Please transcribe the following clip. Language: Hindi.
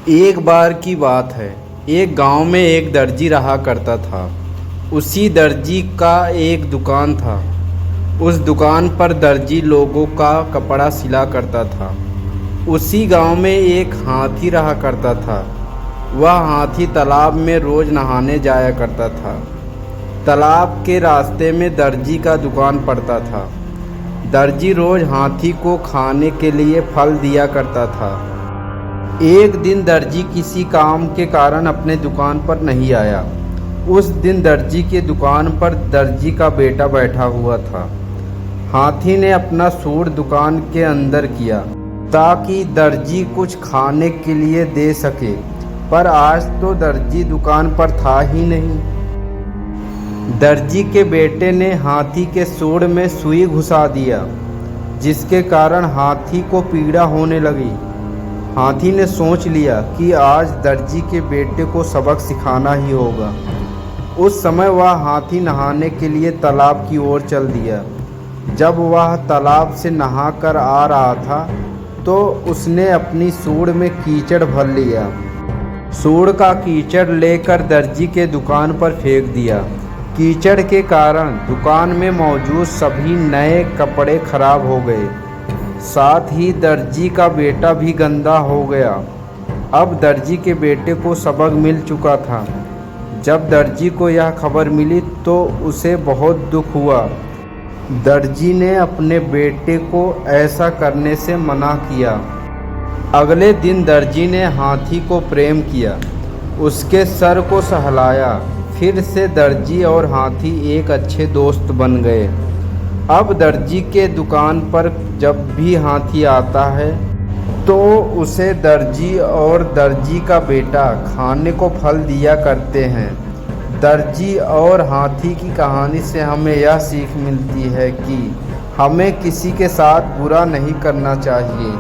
एक बार की बात है। एक गांव में एक दर्जी रहा करता था। उसी दर्जी का एक दुकान था। उस दुकान पर दर्जी लोगों का कपड़ा सिला करता था। उसी गांव में एक हाथी रहा करता था। वह हाथी तालाब में रोज़ नहाने जाया करता था। तालाब के रास्ते में दर्जी का दुकान पड़ता था। दर्जी रोज़ हाथी को खाने के लिए फल दिया करता था। एक दिन दर्जी किसी काम के कारण अपने दुकान पर नहीं आया। उस दिन दर्जी के दुकान पर दर्जी का बेटा बैठा हुआ था। हाथी ने अपना सूंड दुकान के अंदर किया ताकि दर्जी कुछ खाने के लिए दे सके, पर आज तो दर्जी दुकान पर था ही नहीं। दर्जी के बेटे ने हाथी के सूंड में सुई घुसा दिया, जिसके कारण हाथी को पीड़ा होने लगी। हाथी ने सोच लिया कि आज दर्जी के बेटे को सबक सिखाना ही होगा। उस समय वह हाथी नहाने के लिए तालाब की ओर चल दिया। जब वह तालाब से नहाकर आ रहा था तो उसने अपनी सूंड में कीचड़ भर लिया। सूंड का कीचड़ लेकर दर्जी के दुकान पर फेंक दिया। कीचड़ के कारण दुकान में मौजूद सभी नए कपड़े खराब हो गए। साथ ही दर्जी का बेटा भी गंदा हो गया। अब दर्जी के बेटे को सबक मिल चुका था। जब दर्जी को यह खबर मिली तो उसे बहुत दुख हुआ। दर्जी ने अपने बेटे को ऐसा करने से मना किया। अगले दिन दर्जी ने हाथी को प्रेम किया, उसके सर को सहलाया। फिर से दर्जी और हाथी एक अच्छे दोस्त बन गए। अब दर्जी के दुकान पर जब भी हाथी आता है तो उसे दर्जी और दर्जी का बेटा खाने को फल दिया करते हैं। दर्जी और हाथी की कहानी से हमें यह सीख मिलती है कि हमें किसी के साथ बुरा नहीं करना चाहिए।